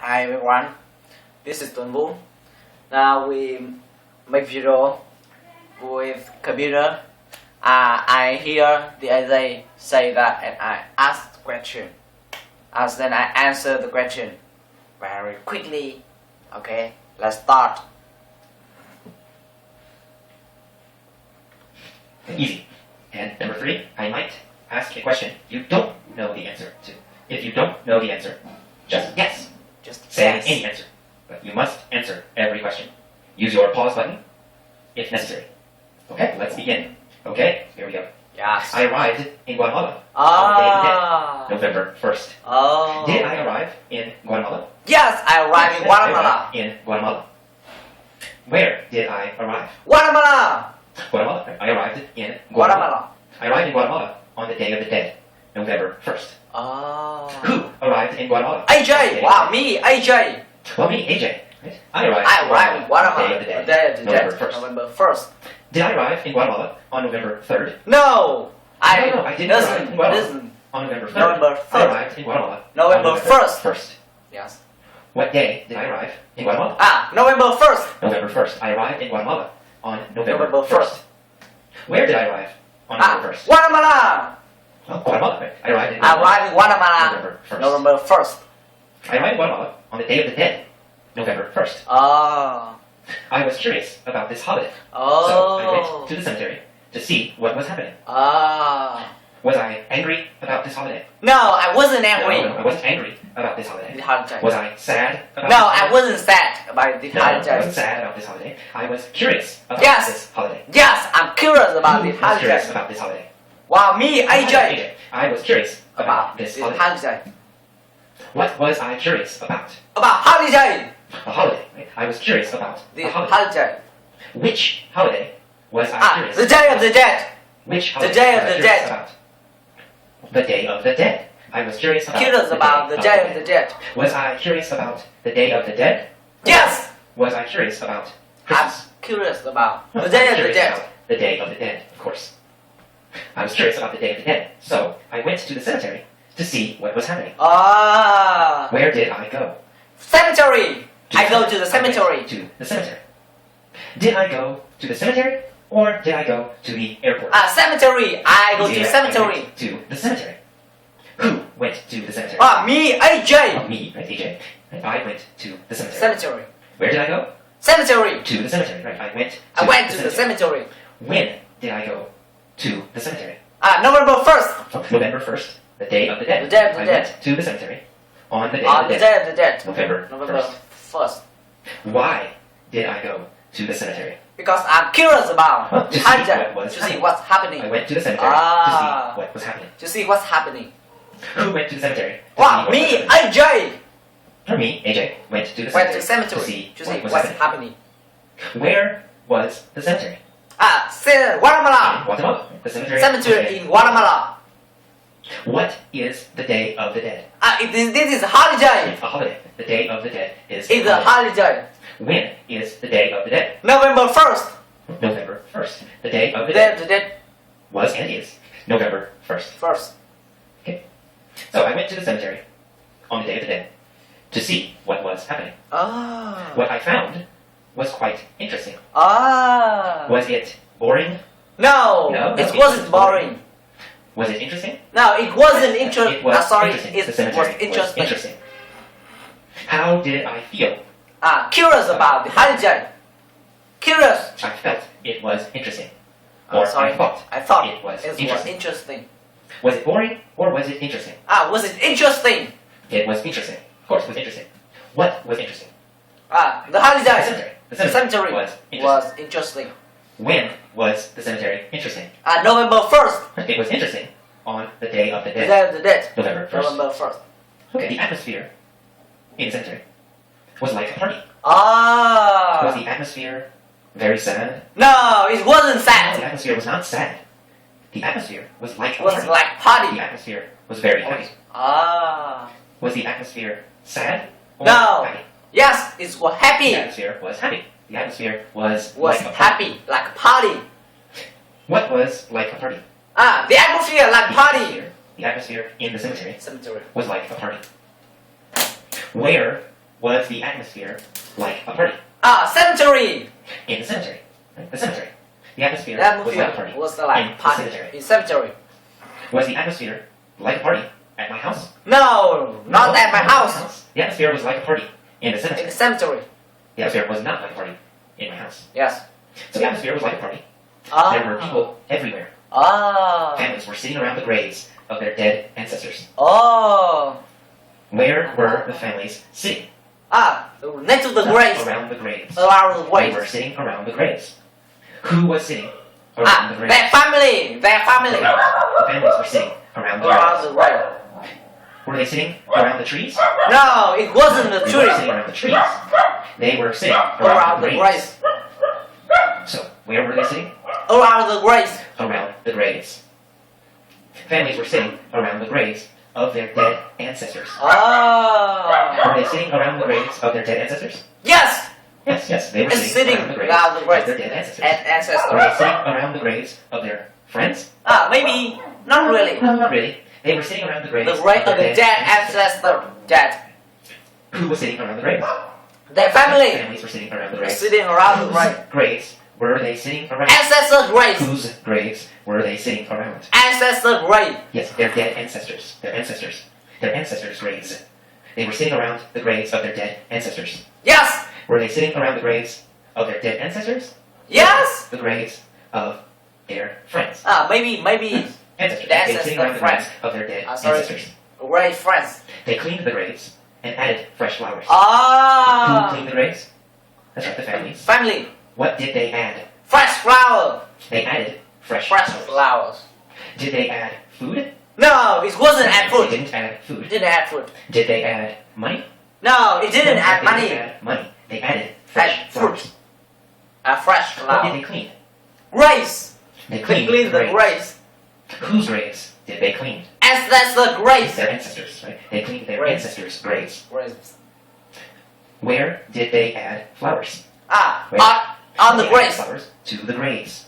Hi everyone, this is Tuấn Vũ. Now we make video with computer. I hear the other say that and I ask the question. As then I answer the question very quickly. Okay, let's start. Easy. And number 3, I might ask a question you don't know the answer to. If you don't know the answer, just guess. Just Say guess. any answer. But you must answer every question. Use your pause button if necessary. Okay, let's begin. Okay, here we go. Yes. I arrived in Guatemala on the day of the dead, November 1st. Oh. Did I arrive in Guatemala? Yes, I arrived in Yes, I Guatemala. arrived in Guatemala. Where did I arrive? Guatemala. Guatemala. I arrived in Guatemala. I arrived in Guatemala on the Day of the Dead, November 1st. Oh. Who arrived in Guatemala? AJ. Wow, me, AJ. Well, me, AJ. Right? I arrived in on Guatemala. the Day of the Dead, Day of the November Dead, 1st. November 1st. Did I arrive in Guatemala on November 3rd? No, I didn't arrive in Guatemala listen. on November 3rd. November 3rd. I arrived in Guatemala November on 1st. 1st. Yes. What day did I arrive in Guatemala? November 1st. November 1st. I arrived in Guatemala on November November 1st. Where did I arrive on November 1st? Guatemala. Oh, Guatemala. Right? I arrived in I arrived in Guatemala. November 1st. November 1st. I arrived in Guatemala on the Day of the Dead, November 1st. Oh. I was curious about this holiday. Oh. So I went to the cemetery to see what was happening. Ah. Was I angry about this holiday? No, I wasn't angry. No, I wasn't angry about this holiday. The holiday. Was I sad about No, this I holiday? wasn't sad about the No, I holiday. wasn't sad about this holiday. I was curious about Yes. this holiday. Yes, I'm curious about the I was curious holiday. about this holiday. Wow, me, AJ. I was curious About about this the holiday. holiday. What was I curious about? About holiday. A holiday. Right? I was curious about The a holiday. holiday. Which holiday was I curious The Day of the Dead. Which The holiday Day was of I the curious Dead. about? The Day of the Dead. I was curious about Curious about the Day of the Dead. Was I curious about the Day of the Dead? Yes. Was I curious about I'm Christmas? curious about the I was Day of the curious Dead. about the Day of the Dead, of course. I was curious about the Day of the Dead, so I went to the cemetery to see what was happening. Ah. Where did I go? Cemetery. I go to the I cemetery. went to the cemetery. Did I go to the cemetery or did I go to the airport? Cemetery. I go to Yeah, I cemetery. went to the cemetery. Who went to the cemetery? Me, Oh, AJ. me, right, AJ. Right, I went to the cemetery. Cemetery. Where did I go? Cemetery. To the cemetery. Right, I went. I went to the cemetery. When did I go to the cemetery? November 1st. November 1st, the Day of the Dead. The Day of the I Dead. went to the cemetery on the Day On of the the Dead. Day of the Dead. November November 1st. Why did I go to the cemetery? Because I'm curious about To the see holiday. what was To see happening. what's happening. I went to the cemetery Ah. to see what was happening. To see what's happening. Who went to the cemetery? to Wow, see what was me, happening? AJ. Or me, AJ, went to the cemetery, Went to the cemetery to see what was what's happening. happening. Where was the cemetery? In In Guatemala. Guatemala. The cemetery. Cemetery in Guatemala. What is the Day of the Dead? This is holiday. It's a holiday. The Day of the Dead is It's a holiday. When is the Day of the Dead? November 1st. November 1st. The Day of the Day of Dead the Dead. was and is November 1st. First. So I went to the cemetery on the Day of the Dead to see what was happening. Ah. What I found was quite interesting. Ah. Was it boring? No, No, it it wasn't wasn't boring. Was it interesting? No, it wasn't interesting. It was Sorry, interesting. it The cemetery was interesting. interesting. How did I feel? Curious about the holiday. Curious. I felt it was interesting. Or Sorry, I thought it was interesting. interesting. Was it boring or was it interesting? Was it interesting? It was interesting. Of course, it was interesting. What was interesting? The The holiday. cemetery. The cemetery was interesting. was interesting. When was the cemetery interesting? November 1st. It was interesting on the Day of the The Dead, Day of the Dead. November 1st. November 1st. Okay, the atmosphere in the cemetery was like a party. Was the atmosphere very sad? No, it wasn't The sad. atmosphere was not sad. The atmosphere was like It a was party. like The party. atmosphere was very happy. Was the atmosphere sad or No. happy? Yes, it was happy. The atmosphere was happy. The atmosphere was Was like a party. happy, like party. What was like a party? The atmosphere like party. The atmosphere in the cemetery Cemetery. was like a party. Where was the atmosphere like a party? Cemetery. In the cemetery. Right? The cemetery. The atmosphere That was like a party. was in like the party cemetery. in cemetery. Was the atmosphere like a party at my house? No, not at my house. The atmosphere was like a party in the In cemetery. the cemetery. The atmosphere was not like a party in my house. Yes. So the atmosphere was like a party. Ah. There were people everywhere. Ah. Families were sitting around the graves of their dead ancestors. Oh. Where were the families sitting? Next to the graves. Around the graves. Around the They were graves. sitting around the graves. Who was sitting around the graves? Their family. Their family. The families were sitting around the Around graves. the grave. Were they sitting around the trees? No, it wasn't the They weren't tree. sitting around the trees. They were sitting Around the graves. graves. So, where were they sitting? Around the graves. Around the graves. Families were sitting around the graves of their dead ancestors. Oh. Were they sitting around the graves of their dead ancestors? Yes. Yes, they were It's sitting sitting around the graves around the of graves. their dead ancestors. And Were they ancestors. sitting around the graves of their friends? Maybe not really. No, not really. They were sitting around the graves The grave of their the dead ancestor. Dead. Who was sitting around the graves? Their family. Families were sitting around the graves. Sitting around the grave. Whose graves were they sitting around? Ancestor graves. Whose graves were they sitting around? Ancestor grave. Yes, their dead ancestors. Their ancestors. Their ancestors' graves. They were sitting around the graves of their dead ancestors. Yes. Were they sitting around the graves of their dead ancestors? Yes. The graves of their friends. Maybe Ancestors. The They were sitting ancestor around the graves friends. of their dead Sorry. ancestors. grave friends. They cleaned the graves and added fresh flowers. Who Ah. cleaned the graves? That's right, the families. Family. What did they add? Fresh flower. They added fresh Fresh flowers. flowers. Did they add food? No, it wasn't add They food. didn't add It food. didn't add food. Did they add money? No, it didn't No, add they money. Didn't add money. They added fresh Add flowers. fruit. A fresh What did flower. they clean? Graves. They They cleaned cleaned the graves. graves. Whose graves did they clean? Ancestor graves. Their ancestors, right? They cleaned their Graves. ancestors' graves. Graves. Where did they add flowers? On Where? the They added graves. flowers to the graves.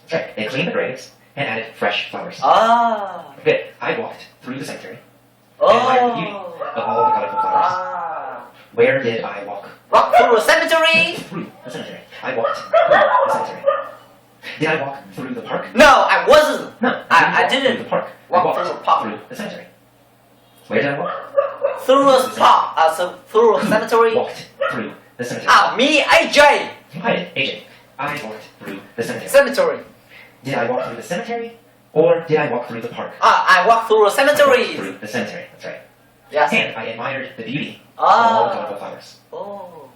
That's right. They cleaned the graves and added fresh flowers. Ah. Okay, I walked through the cemetery and admired the beauty of all the colorful flowers. Ah. Where did I walk? Walk through a cemetery. Through the cemetery. I walked through the cemetery. Did I walk through the park? No, I wasn't. No, I walk didn't Through the park. walk I walked through the park. through the cemetery. Where did I walk? Through a park. Through a cemetery. Walked through the cemetery. Me, AJ. Hi, AJ. I walked through the cemetery. Cemetery. Did I walk through the cemetery, or did I walk through the park? I walk through a I walked cemetery. through the cemetery. That's right. Yes. And I admired the beauty of all the Ah. colorful flowers. Oh.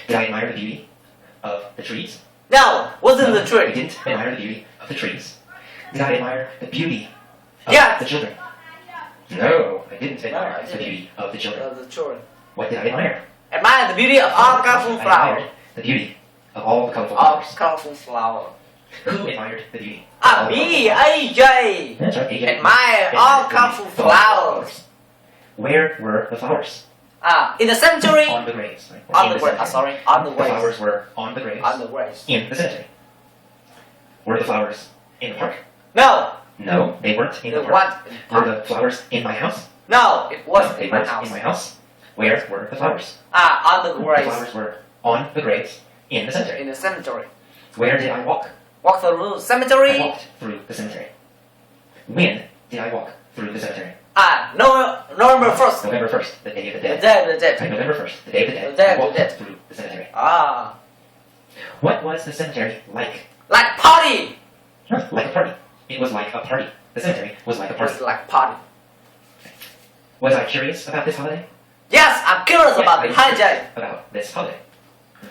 Did I admire the beauty of the trees? No, wasn't No, the I tree. didn't admire the beauty of the trees. Did I admire the beauty of Yes. the children? No, I didn't admire I the didn't. beauty of the children. The children. What did I admire? Admire the beauty of all colorful I flowers. admired the beauty of all the colorful All flowers. colorful flower. Who admired the beauty? of all the Me, colorful flowers? AJ. That's right, AJ. Admire Admired all the beauty colorful of all the flowers. Where were the flowers? In the cemetery. On the graves. Right? On In the grave. cemetery. Sorry, on the The graves. flowers were on the graves. On the graves. In the cemetery. Were the flowers in the park? No, No, they weren't in the the park. one. Were the flowers in my house? No, it No, wasn't they in my weren't house. in my house. Where were the flowers? On the The graves. flowers were on the graves in the cemetery. In the cemetery. Where did I walk? Walk through the I cemetery. walked through the cemetery. When did I walk through the cemetery? No, November 1st. November 1st, the day of the The dead. dead, the Right, dead. November 1st, the day of the dead. The day I of the walked dead. through the cemetery. What What was the cemetery like? like party. Like a party. It was like a party. The cemetery was like a party. It's like party. Was I curious about this holiday? Yes, I'm curious Yes, about I the was holiday. curious about this holiday.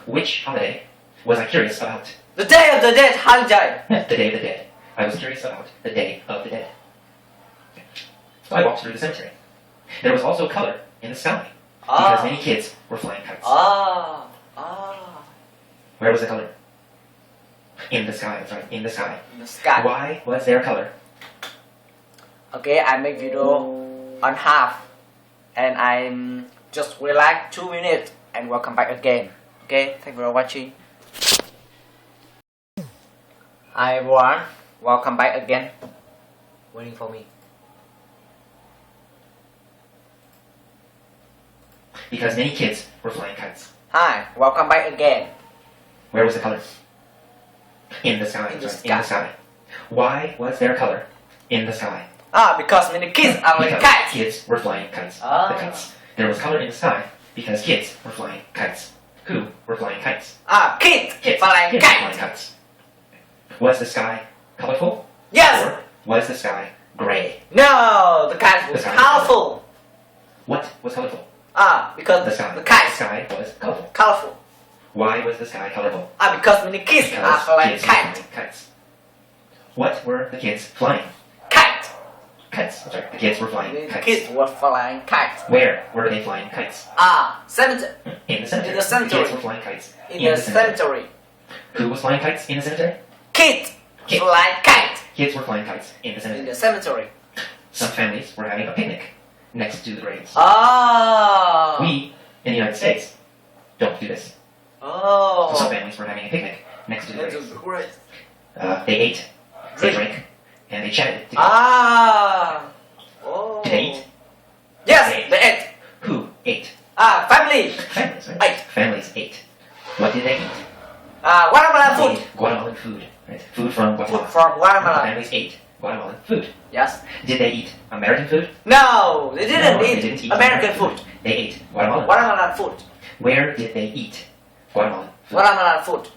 Which holiday was I curious about? The day of the dead holiday. The Day of the Dead. I was curious about the Day of the Dead. So I walked through the cemetery. There was also color in the sky because many kids were flying kites. Ah. Where was the color? In the sky. That's right. In the sky. In the sky. Why was there color? Okay, I make video on half, and I'm just relax 2 minutes, and welcome back again. Okay, thank you for watching. Hi everyone, welcome back again. Waiting for me. Because many kids were flying kites. Hi, welcome back again. Where was the color? In the sky. In the In the sky. Why was there color in the sky? Because many kids are like Because kites. kids were flying kites. Ah. The kites. There was color in the sky because kids were flying kites. Who were flying kites? Kids Kids. flying Kids were kites. flying kites. Was the sky colorful? Yes. Or was the sky gray? No, the kite was The sky was colorful. What was colorful? Because The sky. the kite The sky was colorful. colorful. Why was the sky colorful? Because many kids are Because flying kids were kites. flying kites. What were the kids flying? Kite. Kites. That's right. The kids were flying The kites. kids were flying kites. Where were they flying kites? Cemetery. In the cemetery. In the cemetery. kids were flying kites. In the cemetery. Who was flying kites in the cemetery? Kids Kids. flying kites. Kids were flying kites in the In cemetery. the cemetery. Some families were having a picnic next to the graves. Oh. We, in the United States, don't do this. Oh. So some families were having a picnic next to the That's graves. great. They ate, they drank, and they chatted together. Oh. Did they eat? Yes, They ate. they ate. Who ate? Family. Families, right? Ate. Families ate. What did they eat? Watermelon They food. ate Guatemalan food. Right? Food from Food Guatemala. from Guatemala. Families ate Guatemalan food. Yes. Did they eat American food? No, they didn't No, they eat didn't eat American food. They ate Guatemalan. Watermelon food. Where did they eat Guatemalan food? Watermelon food.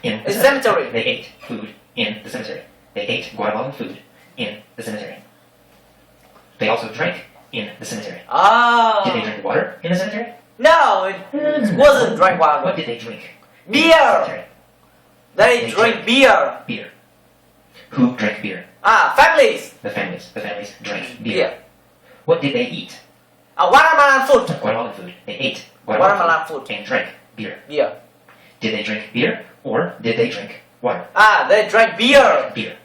In The cemetery. They ate food in the cemetery. They ate Guatemalan food in the cemetery. They also drank in the cemetery. Did they drink water in the cemetery? No, it wasn't drink What water. did they drink? in the Beer. cemetery? They They drink drank. beer. Beer. Who drank beer? Families. The families. The families drank beer. Beer. What did they eat? Watermelon food. Guatemalan food. They ate Guatemalan food. and drank beer. Beer. Did they drink beer or did they drink water? They drank beer. Beer.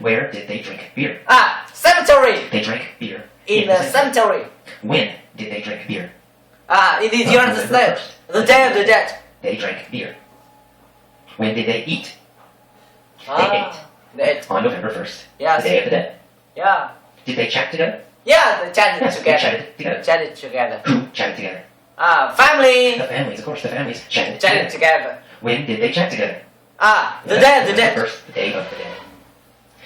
Where did they drink beer? Cemetery. They drank beer In the cemetery. When did they drink beer? In the United November States. 1st. The day of the dead. They drank beer. When did they eat? ate. They ate. On November 1st. Yes. The Day of the Dead. Yeah. Did they chat together? Yeah, they chatted Yes, they together. chatted together. Chatted together. Who chatted together? Family. The families, of course, the families chatted Chatted together. together. When did they chat together? The day of the November dead. 1st, the Day of the Dead.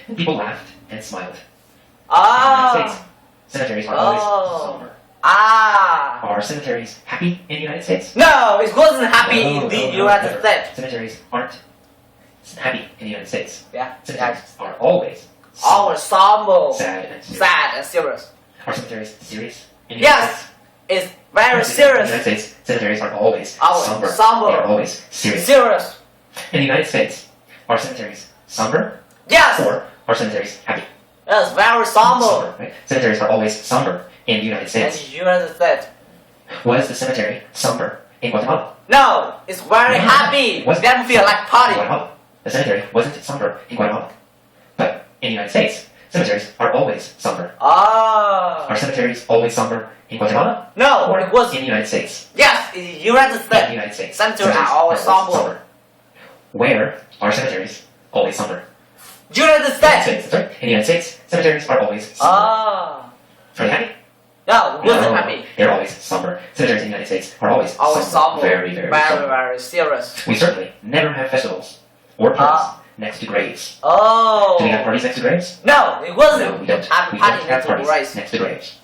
And people laughed and smiled. In the Ah. United States, cemeteries are always Oh. somber. Ah. Are cemeteries happy in the United States? No, it wasn't happy in the No, United never. States. Cemeteries aren't happy in the United States. Yeah. Cemeteries are always Always somber, sad and serious. sad and serious. Are cemeteries serious in the United Yes, States? it's very Yes, in the United serious. States, cemeteries are always Always somber. somber. They are always serious. Serious. In the United States, are cemeteries somber Yes, or are cemeteries happy? it's very somber. Right? Cemeteries are always somber in the United In States. the United States. Was the cemetery somber in Guatemala? No, it's very No, happy. was Then feel like in party. Guatemala. The cemetery wasn't somber in Guatemala. But in the United States, cemeteries are always somber. Ah. Are cemeteries always somber in Guatemala? No, Or it was. in the United States? Yes, in the United In the States. United States. Cemeteries are always somber. Where are cemeteries always somber? United United States. States. That's right. In the United States, cemeteries are always somber. Ah. Are they happy? No, it wasn't No, happy. They're always somber. Cemeteries in the United States are always Always somber. Very, very somber. very serious. We certainly never have festivals or parties Ah. next to graves. Oh. Do we have parties next to graves? No, it wasn't. No, we don't. Have We party don't have next to parties graves. next to graves.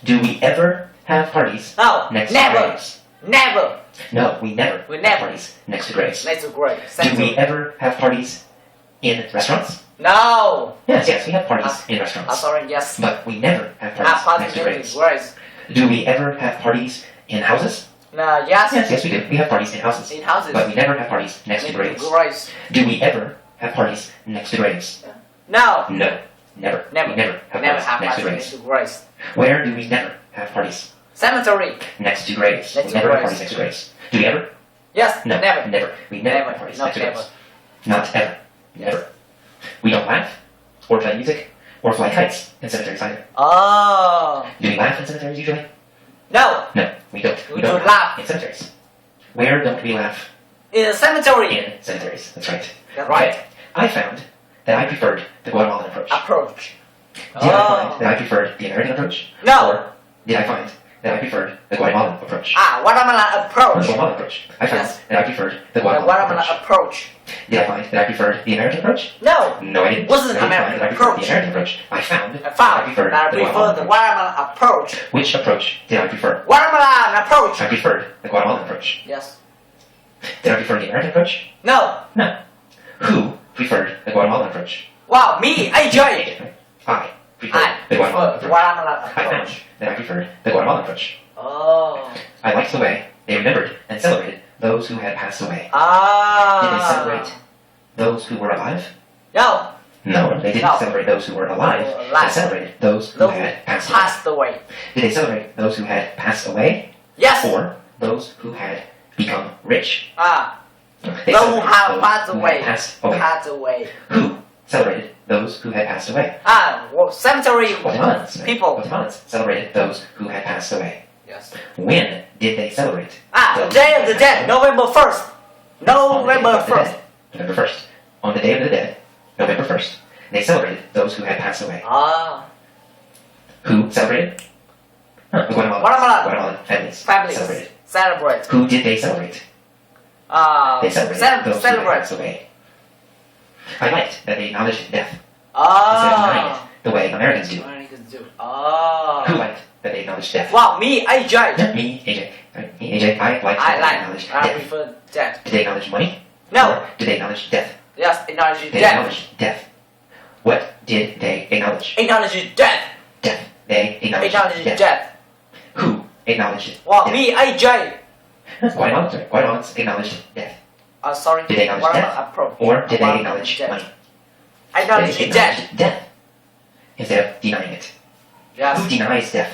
Do we ever have parties No, next never, to graves? never. No, we never We have never. parties next to graves. Next to graves. Do we Cemetery. ever have parties in restaurants? No. Yes, yes, we have parties in I'm restaurants. sorry. Yes. But we never have Have parties party next to next to graves. graves. Do we ever have parties in houses? No. Yes. Yes, yes, we do. We have parties in houses. In houses. But we never have parties next to Next graves. to graves. Do we ever have parties next to graves? No. No, never. Never. We never have Never parties have next to party graves. next to graves. Where do we never have parties Cemetery. next to graves? Next We to never have graves. parties next to graves. Do we ever? Yes. No, Never. never. We never Never. have parties Not next to never. graves. Not ever. Never. We don't laugh, or play music, or fly kites in cemeteries either. Oh. Do we laugh in cemeteries usually? No. No, we don't. We don't laugh. in cemeteries. Where don't we laugh? In a cemetery. In cemeteries. That's right. That's right. I found that I preferred the Guatemalan approach. Approach. Did I find that I preferred the American approach? No. Or did I find that I preferred the Guatemalan approach. Guatemalan approach. Guatemalan approach. I found Yes. that I preferred the The Guatemalan Guatemalan approach. approach. Did I find that I preferred the American approach? No. No, I didn't. Wasn't I didn't American find that I preferred approach. the American approach. I found I that I found preferred that I the prefer Guatemalan the approach. Guatemalan approach. Which approach did I prefer? Guatemalan approach. I preferred the Guatemalan approach. Yes. Did I prefer the American approach? No. No. Who preferred the Guatemalan approach? Wow, me, AJ. I preferred I the Guatemalan prefer the approach. Guatemalan I found approach. that I preferred the Guatemalan approach. Oh. I liked the way they remembered and celebrated those who had passed away. Did they celebrate those who were alive? No. No, they didn't No. celebrate those who were alive. They Alive. celebrated those who Those had passed away. passed away. Did they celebrate those who had passed away Yes. or those who had become rich? They Those who celebrated have those passed who away. had passed away. Passed away. Who celebrated those who had passed away? Well, cemetery Guatemalans. right? people. Guatemalans celebrated those who had passed away. Yes. When did they celebrate? The Day of the Dead, November 1st. On the Day November of the 1st. Dead, November 1st. On the Day of the Dead, November 1st, they celebrated those who had passed away. Who celebrated? The Guatemalan. Guatemalan. Guatemalan families. Families Celebrated. celebrate. Who did they celebrate? They celebrated those who had celebrate. passed away. I liked that they acknowledged death instead of denying it the way Americans do. Americans do. Who liked that they acknowledged death? Wow, me, AJ. Me, AJ. Right? Me, AJ. I liked that they acknowledged I death. prefer death. Did they acknowledge money? No. Or did they acknowledge death? Yes, acknowledge They death. acknowledged death. What did they acknowledge? Acknowledge death. Death. They acknowledged Acknowledge death. death. Who acknowledged it? Wow, me, AJ. Guatemalans, sorry. Guatemalans acknowledged death. Sorry. Did they acknowledge death? Approach. Or did they Guatemalan acknowledge death. money? Acknowledge They death. acknowledged death instead of denying it. Who Yes. denies death?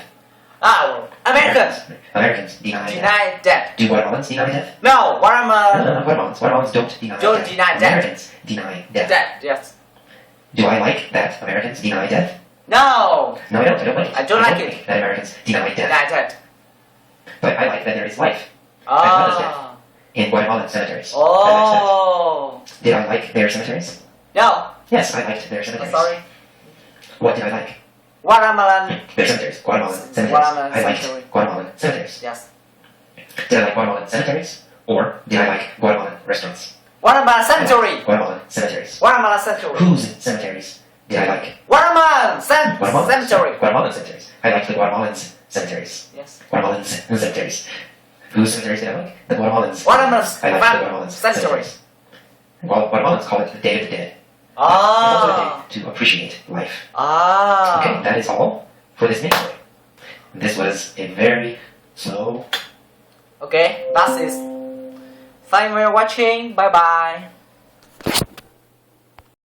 Americans Americans deny death. deny death. Do Guatemalans deny death? No, No, Guatemalan no, Guatemalans. Guatemalans don't deny Don't death. deny death. Americans deny death. death. Yes. Do I like that Americans deny death? No, No, I don't. I don't like it. I don't like it. that Americans deny death. deny death. But I like that there is life in Guatemalan cemeteries. That makes sense. Oh. Did I like their cemeteries? No, Yes, I liked their cemeteries. sorry. What did I like? Guatemalan. Their cemeteries. Guatemalan cemeteries. Guatemalan I liked cemetery. Guatemalan cemeteries. Yes. Did I like Guatemalan cemeteries? Or did I like Guatemalan restaurants? Guatemalan cemetery. Guatemalan cemeteries. Guatemalan cemetery. Whose cemeteries did I like? Guatemalan Guatemalan cemetery. Guatemalan cemeteries. I liked the Guatemalans cemeteries. Yes. Guatemalans cemeteries. Whose cemeteries did I like? The Guatemalans. Guatemalans I liked the Guatemalans cemetery. cemeteries. Guatemalans call it the Day of the Dead. It's also a Ah. day to appreciate life. Ah. Okay, that is all for this mini story. This was a very slow. Okay, that's it. Thank you for watching. Bye bye.